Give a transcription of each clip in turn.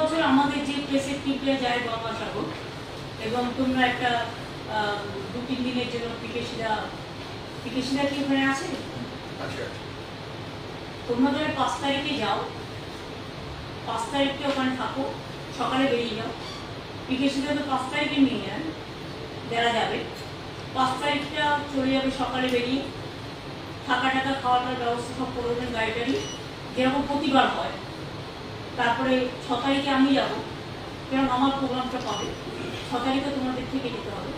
বছর আমাদের যে প্রেসের টিপে যায় গঙ্গাসাগর এবং তোমরা একটা 2-3 দিনের জন্য পিকেশিরা কি ওখানে আছে? আচ্ছা, তোমরা ধরে 5 তারিখে যাও, 5 তারিখে ওখানে থাকো, সকালে বেরিয়ে যাও। পিকেশিরা তো 5 তারিখে নিয়ে যান, দেওয়া যাবে। 5 তারিখটা চলে যাবে সকালে বেরিয়ে, থাকা টাকা খাওয়াটার ব্যবস্থা সব করবেন গাড়ি যেরকম প্রতিবার হয়। তারপরে 6 তারিখে আমি যাবো, কারণ আমার প্রোগ্রামটা পাবে। 6 তারিখে তোমাদের থেকে যেতে হবে।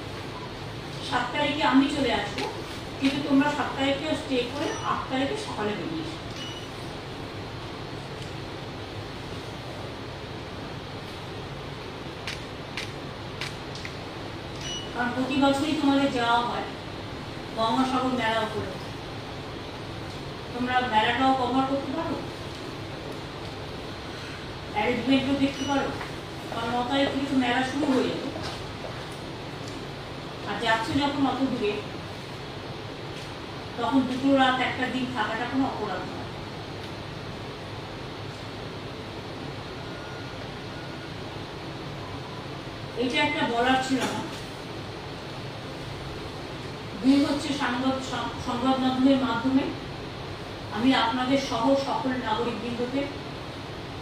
7 তারিখে আমি চলে আসবো, কিন্তু তোমরা 7 তারিখেও স্টে করে 8 তারিখে সকালে বেরিয়ে এসো। কারণ প্রতি বছরই তোমাদের যাওয়া হয় গঙ্গাসাগর মেলা উপরে। তোমরা মেলাটাও কভার করতে পারো, অ্যারেঞ্জমেন্টও দেখতে পারো, কারণ 9 তারিখ থেকে তো মেলা শুরু হয়ে যাবে। আর যাচ্ছ যখন অত দূরে, তখন 2 রাত 1 দিন থাকাটা কোনো অপরাধ নয়। এটা একটা বলার ছিল না। দুই হচ্ছে সংবাদ মাধ্যমের মাধ্যমে আমি আপনাদের সহ সকল নাগরিকবৃন্দকে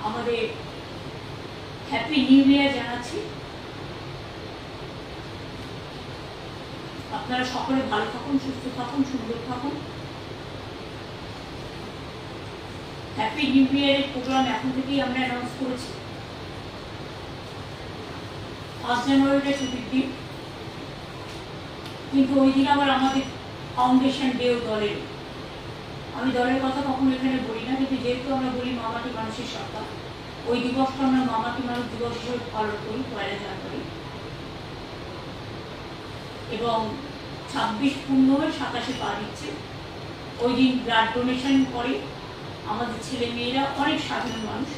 আমাদের হ্যাপি নিউ ইয়ার জানাচ্ছি। আপনারা সকলে ভালো থাকুন, সুস্থ থাকুন, সুন্দর থাকুন। হ্যাপি নিউ ইয়ারের প্রোগ্রাম এখন থেকেই আমরা অ্যানাউন্স করেছি। 5 জানুয়ারিটা ছুটির দিন, কিন্তু ওই দিন আবার আমাদের ফাউন্ডেশন ডেও দলের। আমি দলের কথা কখনো এখানে বলি না, কিন্তু যেহেতু আমরা বলি মামাটি মানুষের সরকার, ওই দিবসটা আমরা মামাটি মানুষ দিবস হিসেবে পালন করি 1 জানুয়ারি। এবং 26 পূর্ণ হয়ে 27 পা দিচ্ছে। ওই দিন ব্লাড ডোনেশন করে আমাদের ছেলে মেয়েরা, অনেক সাধারণ মানুষ,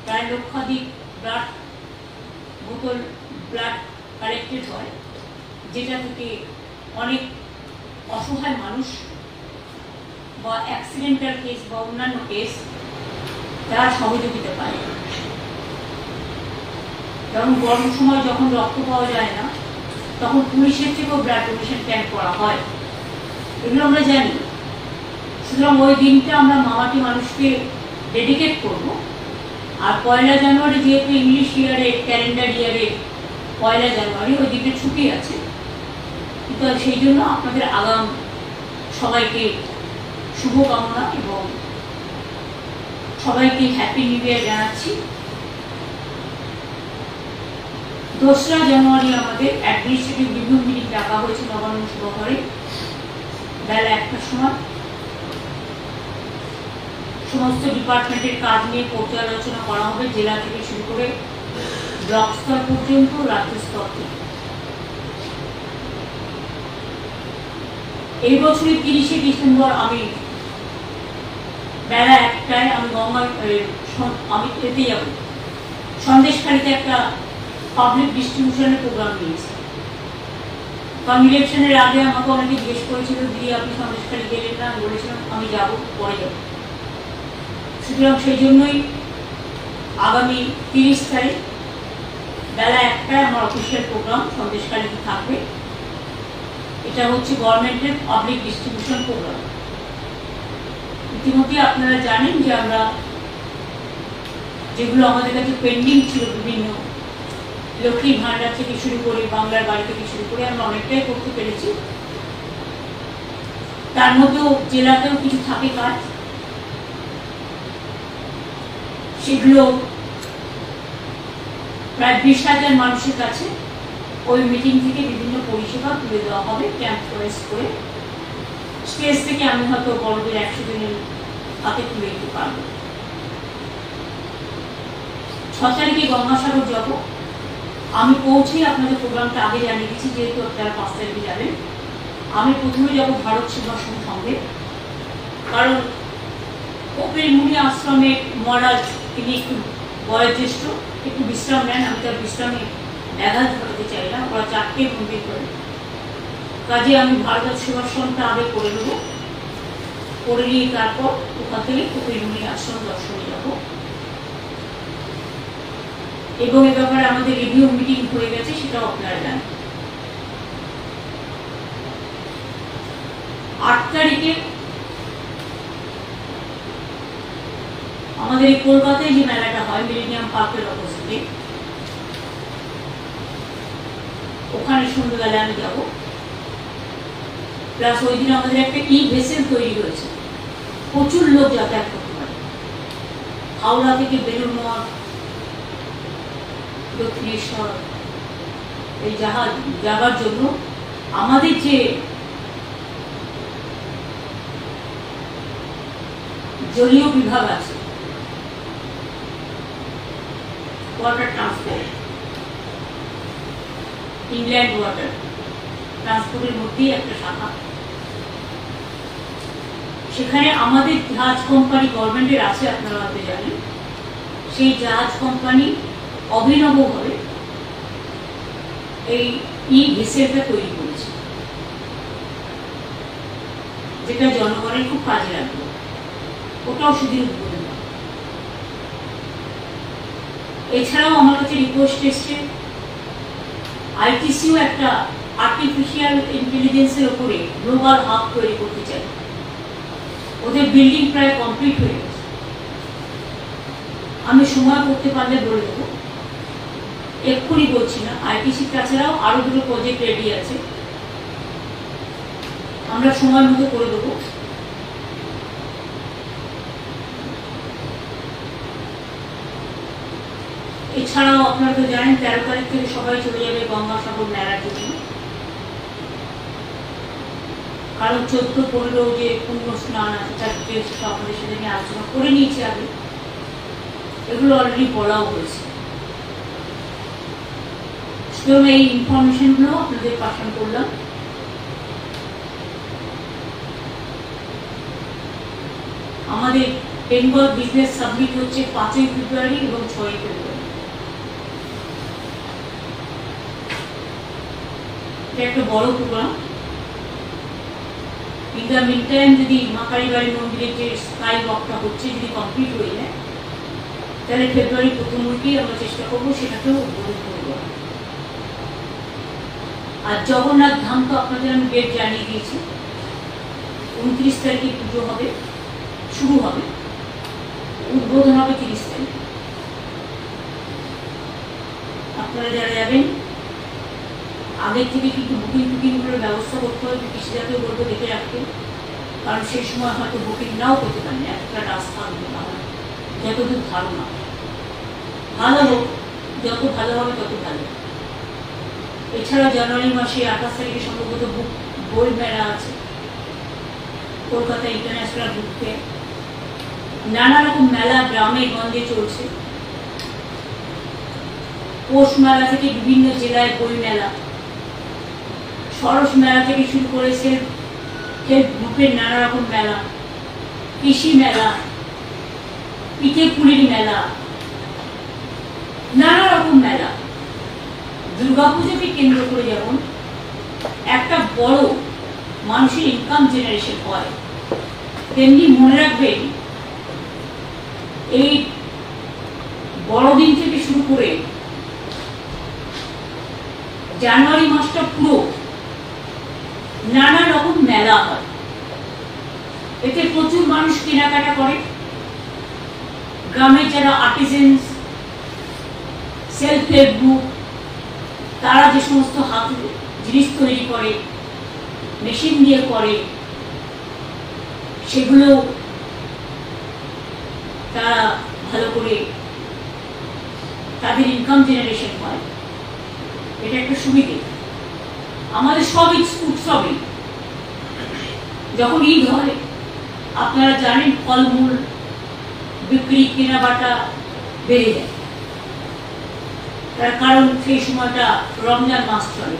প্রায় লক্ষাধিক ব্লাড বোতল ব্লাড কালেক্টেড হয়, যেটা থেকে অনেক অসহায় মানুষ বা অ্যাক্সিডেন্টাল কেস বা অন্যান্য কেস তারা সহযোগিতা পায়। কারণ গরম সময় যখন রক্ত পাওয়া যায় না, তখন পুলিশের থেকেও ব্লাড ডোনেশন ক্যাম্প করা হয়, এগুলো আমরা জানি। সুতরাং ওই দিনটা আমরা মামাটি মানুষকে ডেডিকেট করব। আর 1 জানুয়ারি যেহেতু ইংলিশ ইয়ারে, ক্যালেন্ডার ইয়ারে 1 জানুয়ারি, ওই দিনটা ছুটি আছে, কিন্তু সেই জন্য আপনাদের আগাম সবাইকে শুভকামনা এবং সবাইকে হ্যাপি নিউ ইয়ার জানাচ্ছি। 2 জানুয়ারি আমাদের অ্যাডমিনিস্ট্রেটিভ রিভিউ মিটিং ডাকা হয়েছে নবান্ন সভাঘরে বেলা 1টার সময়। সমস্ত ডিপার্টমেন্টের কাজ নিয়ে পর্যালোচনা করা হবে, জেলা থেকে শুরু করে ব্লক স্তর পর্যন্ত, রাজ্য স্তর থেকে। এই বছরের 30শে ডিসেম্বর আমি বেলা 1টায় আমি এতে যাব, সন্দেশখালীতে একটা পাবলিক ডিস্ট্রিবিউশনের প্রোগ্রাম নিয়েছি। কারণ ইলেকশনের আগে আমাকে অনেকে জিজ্ঞেস করেছিল, দিদি আপনি সন্দেশখালী গেলেন না? আমি বলেছিলাম আমি যাব, পরে যাব। সুতরাং সেই জন্যই আগামী 30 তারিখ বেলা 1টায় আমার অফিসিয়াল প্রোগ্রাম সন্দেশখালীতে থাকবে। এটা হচ্ছে গভর্নমেন্টের পাবলিক ডিস্ট্রিবিউশন প্রোগ্রাম। ইতিমধ্যে আপনারা জানেন যে আমরা যেগুলো আমাদের কাছে পেন্ডিং ছিল, বিভিন্ন লক্ষ্মীর ভাণ্ডার থেকে শুরু করে, বাংলার বাড়ি থেকে শুরু করে আমরা অনেকটাই করতে পেরেছি। তার মধ্যেও জেলাতেও কিছু থাকে কাজ, সেগুলো প্রায় 20,000 মানুষের কাছে ওই মিটিং থেকে বিভিন্ন পরিষেবা তুলে দেওয়া হবে ক্যাম্প করে। স্টেজ থেকে আমি হয়তো বড়দের 100 জনের হাতে তুলে দিতে পারবো। 6 তারিখে গঙ্গাসাগর যাব। আমি পৌঁছে আপনাদের প্রোগ্রামটা আগে জানিয়ে দিচ্ছি, যেহেতু আপনারা 5 তারিখে যাবেন। আমি প্রথমে যাব ভারত সেবাশ্রম সঙ্গে, কারণ কপিল মুনি আশ্রমের মহারাজ তিনি একটু বয়োজ্যেষ্ঠ, একটু বিশ্রাম নেন। আমি তার বিশ্রামে ব্যাঘাত ঘটাতে চাই না। ওরা 4টে মন্দির করে, কাজে আমি ভারত সেবাশ্রমটা আগে করে নেব, করে নিয়ে তারপর ওখান থেকে কপিল মুনি আশ্রম দর্শনে যাব। এবং এ ব্যাপারে আমাদের রিভিউ মিটিং হয়ে গেছে, সেটাও আপনারা জানেন। 8 তারিখে আমাদের এই কলকাতায় যে মেলাটা হয় মিলেনিয়াম পার্কের অপোজিটে, ওখানে সন্ধ্যাবেলা আমি যাব। প্লাস ওই দিন আমাদের একটা ভেসেল তৈরি হয়েছে, প্রচুর লোক যাতায়াত করতে পারে। হাওড়া থেকে বেলুড় মঠ, দক্ষিণেশ্বর, এই জাহাজ যাবার জন্য আমাদের যে জলীয় বিভাগ আছে, ওয়াটার ট্রান্সপোর্ট, ইংল্যান্ড ওয়াটার ট্রান্সপোর্টের মধ্যেই একটা শাখা, সেখানে আমাদের জাহাজ কোম্পানি গভর্নমেন্টের আছে, আপনারা হয়তো জানেন। সেই জাহাজ কোম্পানি অভিনবভাবে এই ভেসেলটা তৈরি করেছে, যেটা জনগণের খুব কাজে লাগবে। ওটাও সেদিন উদ্বোধন হবে। এছাড়াও আমার কাছে রিকোয়েস্ট এসছে, আইটিসিও একটা আর্টিফিশিয়াল ইন্টেলিজেন্সের উপরে গ্লোবাল হাব তৈরি করতে চাই। ওদের বিল্ডিং প্রায় কমপ্লিট হয়ে গেছে, আমি সময় করতে পারলে বলে দেবো, এক্ষুনি বলছি না। আইটিসি তাছাড়াও আরো দুটো প্রজেক্ট রেডি আছে, আমরা সময় মতো করে দেবো। এছাড়াও আপনারা তো জানেন 13 তারিখ থেকে সবাই চলে যাবে গঙ্গাসাগর মেলার জন্য, কারণ 14-15 যে পুণ্য স্নান আছে তার ডিটেলস আপনাদের সাথে আমি আলোচনা করে নিয়েছি আগে, এগুলো অলরেডি বলাও হয়েছে। সুতরাং এই ইনফরমেশনগুলো আপনাদের পাঠান করলাম। আমাদের বেঙ্গল বিজনেস সাবমিট হচ্ছে 5ই ফেব্রুয়ারি এবং 6ই ফেব্রুয়ারি। এটা একটা বড় programme. In the meantime যদি মা কালীবাড়ি মন্দিরের যে স্কাই ওয়াকটা হচ্ছে যদি কমপ্লিট হয়ে যায়, তাহলে ফেব্রুয়ারি প্রথম উইকেই আমরা চেষ্টা করবো সেটাকেও উদ্বোধন করব। আর জগন্নাথ ধাম তো আপনাদের আমি ডেট জানিয়ে দিয়েছি, 29 তারিখে পুজো হবে, শুরু হবে, উদ্বোধন হবে 30 তারিখে। আপনারা যারা যাবেন আগের থেকে কিন্তু বুকিং করে ব্যবস্থা করতে হবে। কৃষিজাতীয় বলবো দেখে রাখতে, কারণ সেই সময় হয়তো বুকিং নাও করতে পারেন, একটা রাস্তা না হয়, যতদূর ধারণা। ভালো হোক, যত ভালো হবে তত ভালো। এছাড়া জানুয়ারি মাসে 28 তারিখে সম্ভবত বই মেলা আছে, কলকাতা ইন্টারন্যাশনাল বুক ফেয়ার, নানা রকম মেলা গ্রামে গঞ্জে চলছে। পৌষ মেলা থেকে বিভিন্ন জেলায় বই মেলা, সরস মেলা থেকে শুরু করে সেলফ হেল্প গ্রুপের নানা রকম মেলা, কৃষি মেলা, পিঠে পুলির মেলা, নানা রকম মেলা। দুর্গাপুজোকে কেন্দ্র করে যেমন একটা বড় মানুষের ইনকাম জেনারেশন হয়, তেমনি মনে রাখবেন এই বড়দিন থেকে শুরু করে জানুয়ারি মাসটা পুরো নানা রকম মেলা হয়। এতে প্রচুর মানুষ কেনাকাটা করে। গ্রামের যারা আর্টিজেন্স, সেলফ হেল্প গ্রুপ, তারা যে সমস্ত হাত জিনিস তৈরি করে, মেশিন দিয়ে করে, সেগুলো তারা ভালো করে তাদের ইনকাম জেনারেশন হয়। এটা একটা সুবিধে। আমাদের সব উৎসবে যখন ঈদ হয় আপনারা জানেন ফলমূল বিক্রি কেনাবাটা বেড়ে যায়, তার কারণ সেই সময়টা রমজান মাস চলে।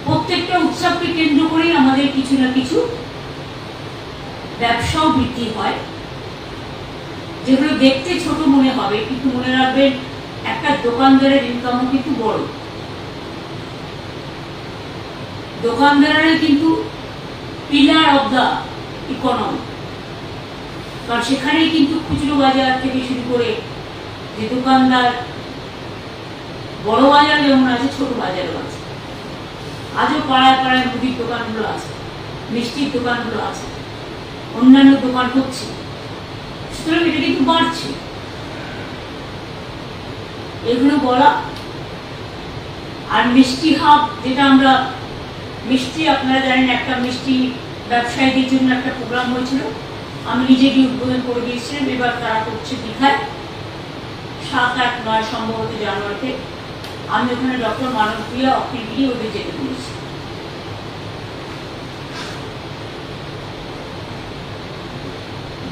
প্রত্যেকটা উৎসবকে কেন্দ্র করেই আমাদের কিছু না কিছু ব্যবসাও বৃদ্ধি হয়, যেগুলো দেখতে ছোট মনে হবে, কিন্তু মনে রাখবেন একটা দোকানদারের ইনকামও কিন্তু বড়। দোকানদারের কিন্তু পিলার অফ দা ইকোনমি, কারণ সেখানেই কিন্তু খুচরো বাজার থেকে শুরু করে যে দোকানদার বড় বাজার যেমন আছে, ছোট বাজারও আছে। আজও পাড়ায় পাড়ায় মুদির দোকানগুলো আছে, মিষ্টির দোকানগুলো আছে, অন্যান্য দোকান হচ্ছে। সুতরাং এটা কিন্তু বাড়ছে। এগুলো বলা। আর মিষ্টি হাব, যেটা আমরা মিষ্টি, আপনারা জানেন একটা মিষ্টি ব্যবসায়ীদের জন্য একটা প্রোগ্রাম হয়েছিল, আমি নিজে গিয়ে উদ্বোধন করে দিয়েছিলাম। এবার তারা করছে দীঘায় 7, 8, 9 সম্ভবত জানুয়ারিতে। আমি ওখানে ডক্টর মানবপ্রিয়া, অখিল গিরি ওদের যেতে বলেছি।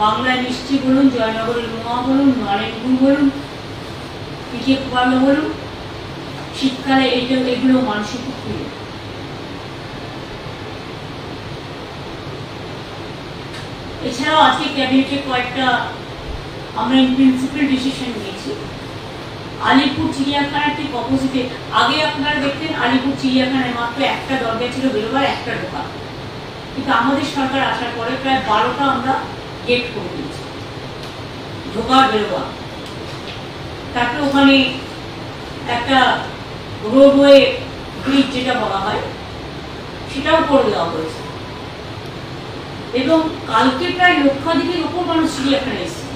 বাংলায় মিষ্টি বলুন, জয়নগরের মোয়া বলুন, নরেন গুড় বলুন, পিঠে পোয়ালো বলুন, শীতকালে এগুলো মানুষের খুব প্রিয়। এছাড়াও আজকে ক্যাবিনেটে কয়েকটা আমরা প্রিন্সিপাল ডিসিশন নিয়েছি। আলিপুর চিড়িয়াখানার ঠিক অপোজিটে, আগে আপনারা দেখতেন আলিপুর চিড়িয়াখানায় মাত্র একটা দরজা ছিল বেরোবার, একটা ঢোকা। কিন্তু আমাদের সরকার আসার পরে প্রায় 12টা আমরা গেট করে দিয়েছি, ঢোকা বেরোবা। তারপরে ওখানে একটা রোডওয়ে ব্রিজ যেটা বলা হয়, সেটাও করে দেওয়া হয়েছে। এবং কালকে প্রায় লক্ষাধিকের উপর মানুষ চিড়িয়াখানায় এসেছে।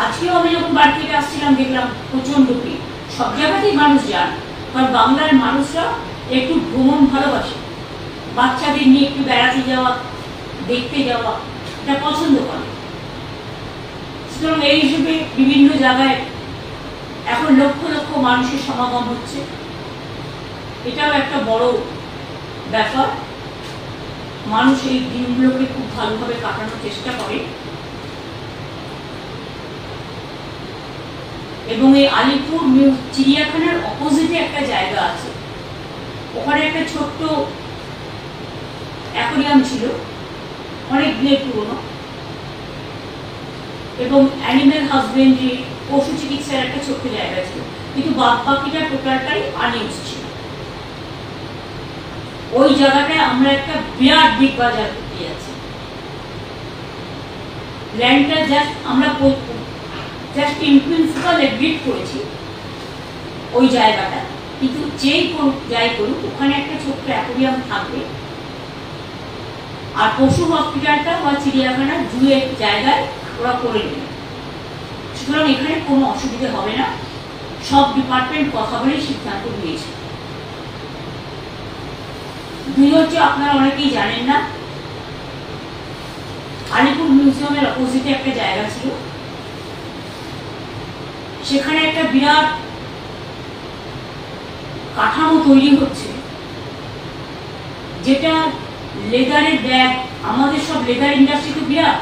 আজকেও আমি যখন বাড়ি থেকে আসছিলাম দেখলাম প্রচন্ড ভিড়। সব জায়গাতেই মানুষ যান, কারণ বাংলার মানুষরা একটু ভ্রমণ ভালোবাসে। বাচ্চাদের নিয়ে একটু বেড়াতে যাওয়া, দেখতে যাওয়া, এটা পছন্দ করে। সুতরাং এই হিসেবে বিভিন্ন জায়গায় এখন লক্ষ লক্ষ মানুষের সমাগম হচ্ছে। এটাও একটা বড় ব্যাপার। মানুষ এই দিনগুলোকে খুব ভালোভাবে কাটানোর চেষ্টা করে। এবং এই আলিপুর চিড়িয়াখানার অপোজিটে একটা জায়গা আছে, ওখানে একটা ছোট্ট অ্যাকোয়ারিয়াম ছিল, অনেক দিনের পুরনো, এবং অ্যানিম্যাল হাজবেন্ডারি, পশু চিকিৎসার একটা ছোট্ট জায়গা ছিল। কিন্তু বাকিটা টোটালটাই আনইউজ ছিল। ওই জায়গাটায় আমরা একটা বিরাট বিগ বাজার করতে যাচ্ছি। ল্যান্ডটা আমরা জাস্ট ইন প্রিন্সিপাল এগ্রিড করেছি ওই জায়গাটা, কিন্তু যেই করুক যাই করুক ওখানে একটা ছোট্ট অ্যাকোয়ারিয়াম থাকবে। আর পশু হসপিটালটা বা চিড়িয়াখানা জুয়ের জায়গায় ওরা করে নেবে। সুতরাং এখানে কোনো অসুবিধা হবে না। সব ডিপার্টমেন্ট কথা বলেই সিদ্ধান্ত নিয়েছে। দুই হচ্ছে, আপনারা অনেকেই জানেন না, আলিপুর মিউজিয়ামের অপোজিটে একটা জায়গা ছিল, সেখানে একটা বিরাট কাঠামো তৈরি হচ্ছে, যেটা লেদারের ব্যাগ। আমাদের সব লেদার ইন্ডাস্ট্রি তো বিরাট,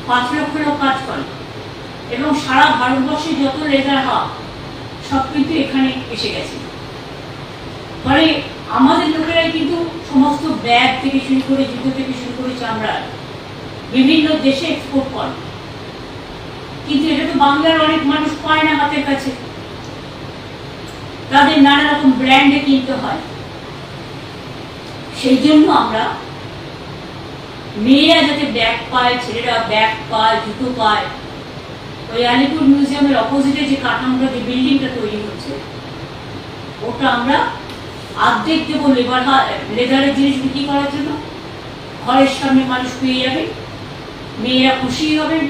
5 লক্ষ লোক কাজ করে, এবং সারা ভারতবর্ষে যত লেদার হাব সব কিন্তু এখানে এসে গেছে। ফলে আমাদের লোকেরাই কিন্তু সমস্ত ব্যাগ থেকে শুরু করে, জুতো থেকে শুরু করে, চামড়া বিভিন্ন দেশে এক্সপোর্ট করে। কিন্তু এটা তো বাংলার অনেক মানুষ পায় না হাতের কাছে, তাদের নানা রকম ব্র্যান্ডে কিনতে হয়। সেই জন্য আমরা মেয়েরা যাতে ব্যাগ পায়, ছেলেরা ব্যাগ পায়, জুতো পায়, ওই আলিপুর মিউজিয়ামের অপোজিটে যে কাঠামোটা, যে বিল্ডিংটা তৈরি হচ্ছে, ওটা আমরা অর্ধেক দেবো লেদারের জিনিস বিক্রি করার জন্য। ঘরের সামনে মানুষ পেয়ে যাবে, মেয়েরা খুশি হবেন,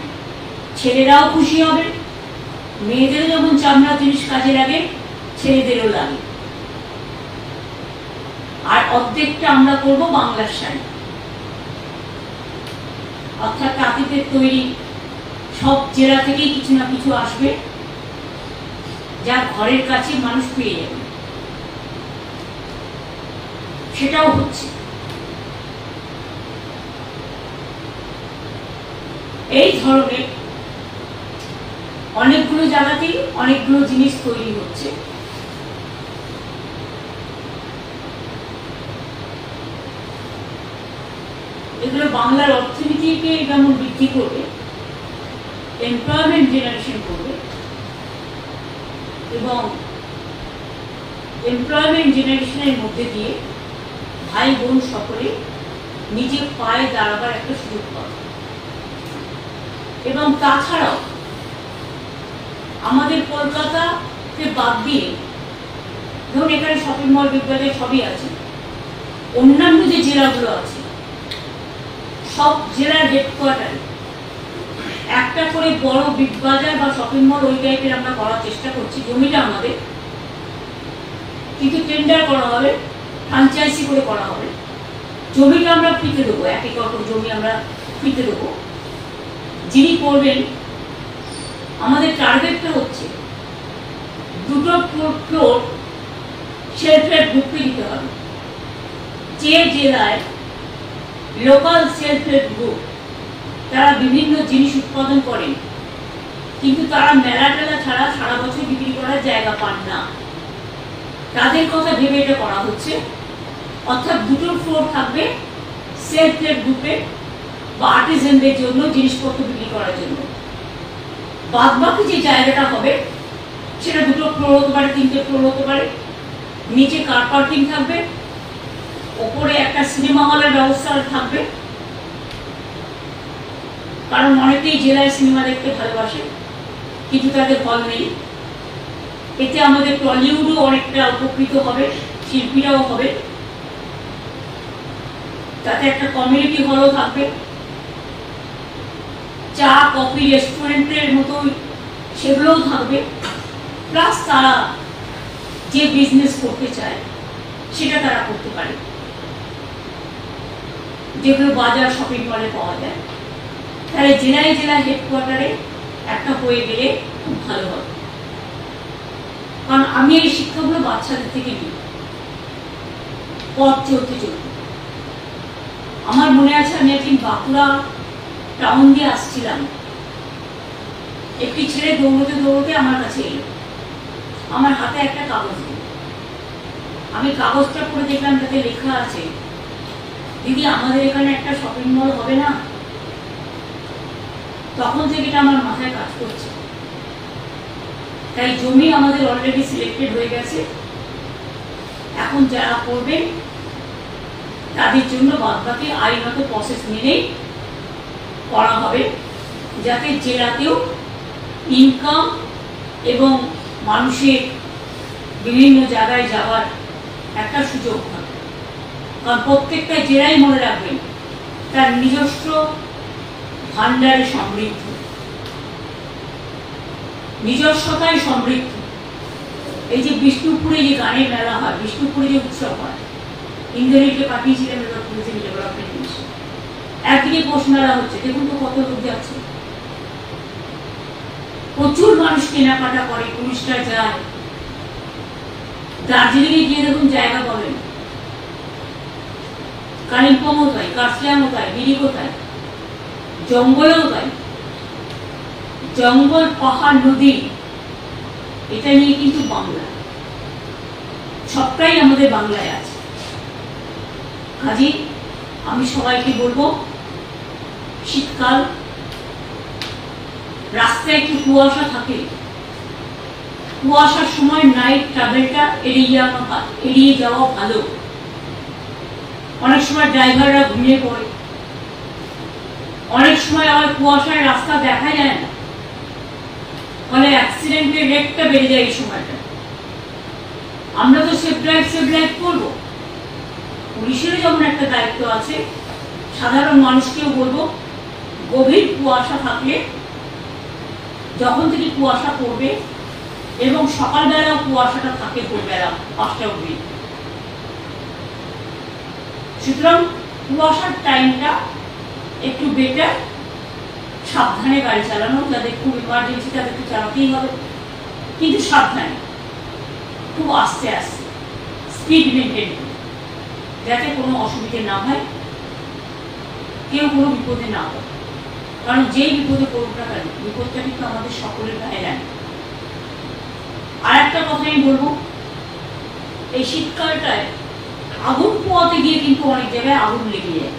ছেলেরাও খুশি হবেন। মেয়েদেরও যেমন চামড়া জিনিস কাজে লাগে, ছেলেদেরও লাগে। আর অর্ধেকটা আমরা করব বাংলার শাড়ি, অর্থাৎ তাঁতিদের তৈরি। সব জেলা থেকেই কিছু না কিছু আসবে, যা ঘরের কাছে মানুষ পেয়ে যাবে। সেটাও হচ্ছে। এই ধরনের অনেকগুলো জায়গাতেই অনেকগুলো জিনিস তৈরি হচ্ছে। এগুলো বাংলার অর্থনীতিকে যেমন বৃদ্ধি করবে, এমপ্লয়মেন্ট জেনারেশন করবে, এবং এমপ্লয়মেন্ট জেনারেশনের মধ্যে দিয়ে ভাই বোন সকলে নিজের পায়ে দাঁড়াবার একটা সুযোগ পাবে। এবং তাছাড়াও আমাদের কলকাতাকে বাদ দিয়ে, ধরুন এখানে শপিং মল, বিদ্যালয় সবই আছে, অন্যান্য যে জেলাগুলো আছে সব জেলার হেডকোয়ার্টারে একটা করে বড় বিগ বাজার বা শপিং মল ওই টাইপের আমরা করার চেষ্টা করছি। জমিটা আমাদের, কিন্তু টেন্ডার করা হবে, ফ্রাঞ্চাইজি করে করা হবে। জমিটা আমরা ফ্রিতে দেবো, 1 একর জমি আমরা ফ্রিতে দেবো। যিনি করবেন, আমাদের টার্গেটটা হচ্ছে 2টো ফ্লোর সেলফ হেল্প গ্রুপকে দিতে হবে। যে জেলায় লোকাল সেলফ হেল্প গ্রুপ তারা বিভিন্ন জিনিস উৎপাদন করেন, কিন্তু তারা মেলা টেলা ছাড়া সারা বছর বিক্রি করার জায়গা পান না, তাদের কথা ভেবে এটা করা হচ্ছে। অর্থাৎ 2টো ফ্লোর থাকবে সেলফ হেল্প গ্রুপে বা আর্টিজানদের জন্য জিনিসপত্র বিক্রি করার জন্য। বাদ বাকি যে জায়গাটা হবে সেটা 2টো ফ্লোর হতে পারে, 3টে ফ্লোর হতে পারে। নিচে কার পার্কিং থাকবে, ওপরে একটা সিনেমা হলের ব্যবস্থা থাকবে, কারণ অনেকেই জেলায় সিনেমা দেখতে ভালোবাসে কিন্তু তাদের হল নেই। এতে আমাদের টলিউডও অনেকটা উপকৃত হবে, শিল্পীরাও হবে। তাতে একটা কমিউনিটি হলও থাকবে, চা কফি রেস্টুরেন্টের মতো সেগুলোও থাকবে। প্লাস তারা যে বিজনেস করতে চায় সেটা তারা করতে পারে, যেগুলো বাজার শপিং মলে পাওয়া যায়। তাহলে জেলায় জেলায় হেডকোয়ার্টারে একটা হয়ে গেলে খুব ভালো হবে। কারণ আমি এই শিক্ষাগুলো বাচ্চাদের থেকে নিই, পথ চলতে চলতে। আমার মনে আছে আমি একদিন বাঁকুড়া টাউন দিয়ে আসছিলাম, একটি ছেলে দৌড়তে দৌড়তে আমার কাছে এলো, আমার হাতে একটা কাগজ দিল। আমি কাগজটা পড়ে দেখলাম তাতে লেখা আছে, দিদি আমাদের এখানে একটা শপিং মল হবে না? তখন থেকে এটা আমার মাথায় কাজ করছে। তাই জমি আমাদের অলরেডি সিলেক্টেড হয়ে গেছে। এখন যারা করবেন তাদের জন্য বাদবাকি আইনত প্রসেস মেনেই করা হবে, যাতে জেলাতেও ইনকাম এবং মানুষের বিভিন্ন জায়গায় যাওয়ার একটা সুযোগ হবে। কারণ প্রত্যেকটা জেলায় মনে রাখবেন তার নিজস্ব ভান্ডারে সমৃদ্ধ, নিজস্বতায় সমৃদ্ধ। এই যে বিষ্ণুপুরে যে গানের মেলা হয়, বিষ্ণুপুরে যে উৎসব হয়, ইন্দ্রনীলকে পাঠিয়েছিলেন টুরিজম ডেভেলপমেন্ট মিশন। একদিকে পৌষ মেলা হচ্ছে, দেখুন তো কত লোক যাচ্ছে, প্রচুর মানুষ কেনাকাটা করে, টুরিস্টরা যায়। দার্জিলিং এ গিয়ে দেখুন জায়গা পাবেন, কালিম্পংও তাই, কার্শিয়াংও তাই, মিরিকও তাই, জঙ্গলেও তাই। জঙ্গল, পাহাড়, নদী, এটা নিয়ে কিন্তু বাংলা, সবটাই আমাদের বাংলায় আছে। কাজে আমি সবাইকে বলবো, শীতকাল, রাস্তায় একটু কুয়াশা থাকে, কুয়াশার সময় নাইট ট্রাভেলটা এড়িয়ে যাওয়া ভালো। অনেক সময় ড্রাইভাররা ঘুমিয়ে পড়ে, অনেক সময় আবার কুয়াশায় রাস্তা দেখা যায় না, ফলে অ্যাক্সিডেন্টের রেটটা বেড়ে যায় এই সময়টা। আমরা তো সেফ ড্রাইভ করবো, পুলিশেরও যেমন একটা দায়িত্ব আছে, সাধারণ মানুষকেও বলবো, গভীর কুয়াশা থাকলে, যখন থেকে কুয়াশা পড়বে এবং সকালবেলাও কুয়াশাটা থাকে ভোরবেলা 5টা অবধি, সুতরাং কুয়াশার টাইমটা একটু বেটার। সাবধানে গাড়ি চালানো, যাদের খুব ইমার্জেন্সি তাদেরকে চালাতেই হবে, কিন্তু সাবধানে, খুব আস্তে আস্তে, স্পিড মেনটেন করে, যাতে কোনো অসুবিধে না হয়, কেউ কোনো বিপদে না হয়। কারণ যেই বিপদে পড়ুক না কেন, বিপদটা কিন্তু আমাদের সকলের গায়ে লাগে। আর একটা কথা আমি বলবো, এই শীতকালটায় আগুন পোয়াতে গিয়ে কিন্তু অনেক জায়গায় আগুন লেগে যায়।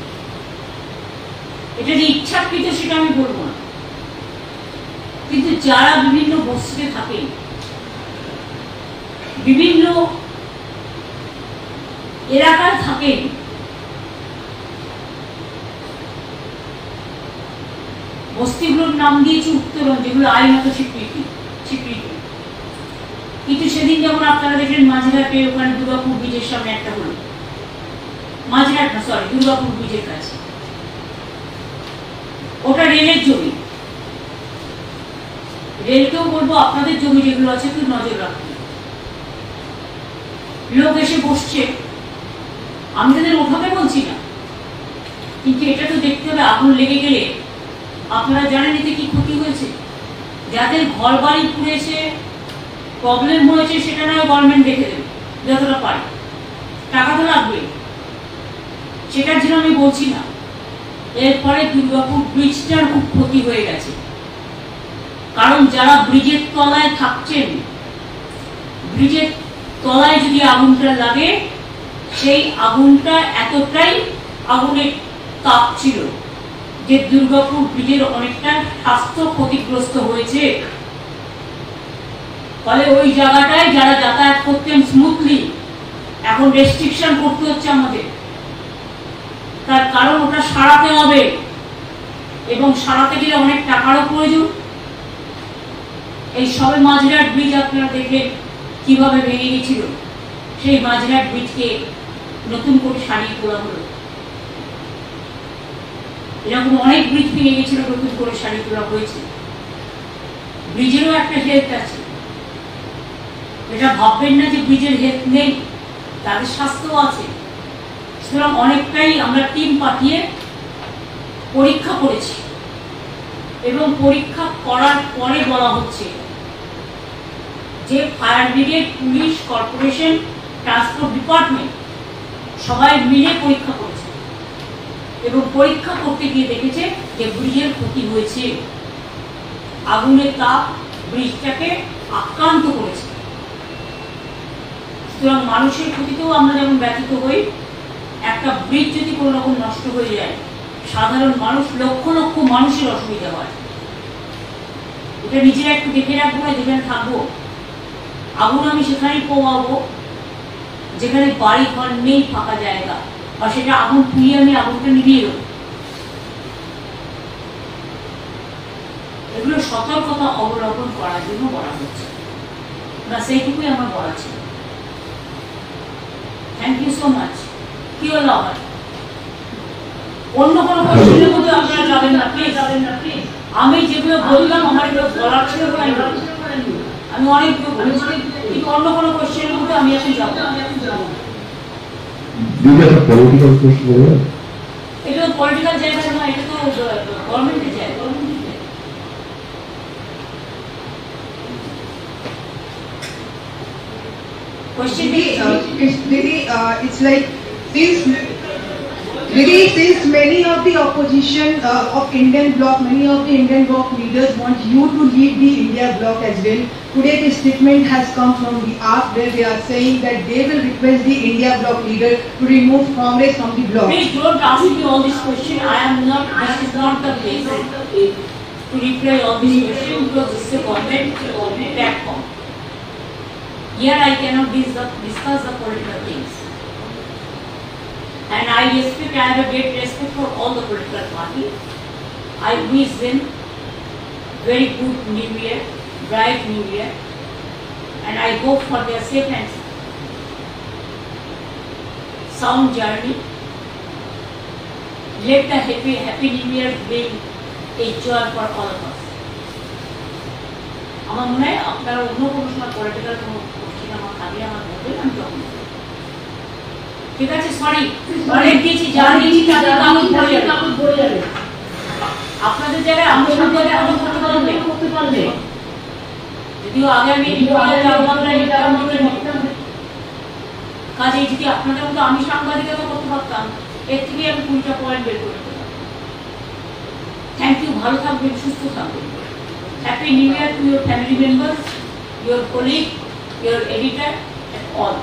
এটা যে ইচ্ছাকৃত সেটা আমি বলবো না, কিন্তু যারা বিভিন্ন বস্তিতে থাকে, বিভিন্ন এলাকায় থাকেন, বস্তিগুলোর নাম দিয়েছে উত্তরণ, যেগুলো আইনত স্বীকৃত। আপনারা দেখলেন মাঝিরহাটে ওখানে দুর্গাপুর ব্রিজের সামনে একটা হলো, মাঝিরহাট না সরি দুর্গাপুর ব্রিজের কাছে, ওটা রেলের জমি। রেলকেও বলবো আপনাদের জমি যেগুলো আছে একটু নজর রাখুন। লোক এসে বসছে, আমি তাদের ওঠাতে বলছি না, কিন্তু এটা তো দেখতে হবে আগুন লেগে গেলে আপনারা জানেন এতে কি ক্ষতি হয়েছে। যাদের ঘর বাড়ি পুড়েছে, প্রবলেম হয়েছে, সেটা নয় গভর্নমেন্ট দেখে দেবে যতটা পারে, টাকা তো লাগবে, সেটার জন্য আমি বলছি না। এরপরে দুর্গাপুর ব্রিজটার খুব ক্ষতি হয়ে গেছে, কারণ যারা ব্রিজের তলায় থাকছেন, ব্রিজের তলায় যদি আগুনটা লাগে, সেই আগুনটা এতটাই আগুনের তাপ ছিল যে দুর্গাপুর ব্রিজের অনেকটা স্বাস্থ্য ক্ষতিগ্রস্ত হয়েছে। ফলে ওই জায়গাটায় যারা যাতায়াত করতেন স্মুথলি, এখন রেস্ট্রিকশন করতে হচ্ছে আমাদের। তার কারণ ওটা সারাতে হবে, এবং সারাতে গেলে অনেক টাকারও প্রয়োজন। এই সবে মাঝিরহাট ব্রিজ আপনারা দেখলেন কিভাবে ভেঙে গেছিল, সেই মাঝিরহাট ব্রিজকে নতুন করে সারিয়ে তোলা হলো। এরকম অনেক ব্রিজ ভেঙে গেছিল, নতুন করে সারিয়ে তোলা হয়েছে। ব্রিজেরও একটা হেলথ আছে, এটা ভাববেন না যে ব্রিজের হেলথ নেই, তাদের স্বাস্থ্য আছে। সুতরাং অনেকটাই আমরা টিম পাঠিয়ে পরীক্ষা করেছি, এবং পরীক্ষা করার পরে বলা হচ্ছে যে fire brigade, police, corporation, transport department সবাই মিলে পরীক্ষা করেছে, এবং পরীক্ষা করতে গিয়ে দেখেছে যে ব্রিজের ক্ষতি হয়েছে, আগুনের তাপ ব্রিজটাকে আক্রান্ত করেছে। সুতরাং মানুষের ক্ষতিতেও আমরা যেমন ব্যথিত হই, একটা ব্রিজ যদি কোনো রকম নষ্ট হয়ে যায়, সাধারণ মানুষ, লক্ষ লক্ষ মানুষের অসুবিধা হয়। এটা নিজেরা একটু দেখে রাখবো না, যেখানে থাকবো আগুন আমি সেখানেই পোয়াবো যেখানে বাড়ি ঘর নেই, ফাঁকা জায়গা, আর সেটা আগুন পুড়িয়ে আমি আগুনটা নিভিয়ে দেবো। এগুলো সতর্কতা অবলম্বন করার জন্য বলা হচ্ছে, না সেইটুকুই আমার বলা ছিল। Thank you so much. কি হলো আবার? অন্য কোনো কোশ্চেনের মধ্যে আপনারা যাবেন না প্লিজ, যাবেন না প্লিজ। আমি যেগুলো বললাম আমার এগুলো বলার ছিল, আমি অনেকগুলো বলেছি, কিন্তু অন্য কোনো কোশ্চেনের মধ্যে আমি এখন যাবো। এটা তো পলিটিক্যাল জায়গা না, এটা তো গভর্নমেন্টের জায়গা। Question it's like since many of the opposition of Indian bloc, many of the Indian bloc leaders want you to lead the India bloc as well. Today the statement has come from the AAP where they are saying that they will request the India bloc leader to remove Congress from the bloc. Please don't ask me all these questions. This is not the place to reply all these questions, because this is a government platform. Here I cannot discuss the political things. And I have a great respect for all the political parties. I wish them very good New Year, bright New Year, and I hope for their safe and sound journey. Let the happy New Year bring a joy for all of us. আমার মনে হয় আপনারা অন্য কোনো সময় political কোনো question আমার থাকলে আমার বলবেন, আমি তখন ঠিক আছে। সরি অনেক দিয়েছি, যা দিয়েছি তাদের কাগজ ভরে যাবে। আপনাদের জায়গায় আমি করতে পারবে, যদিও আগে আমি কাজেই যদি আপনাদের মতো আমি সাংবাদিকতা করতে পারতাম, এর থেকে আমি 20টা পয়েন্ট বের করে দিতাম। থ্যাংক ইউ, ভালো থাকবেন, সুস্থ থাকবেন। Happy New Year to your family members, your colleague, your editor, and all.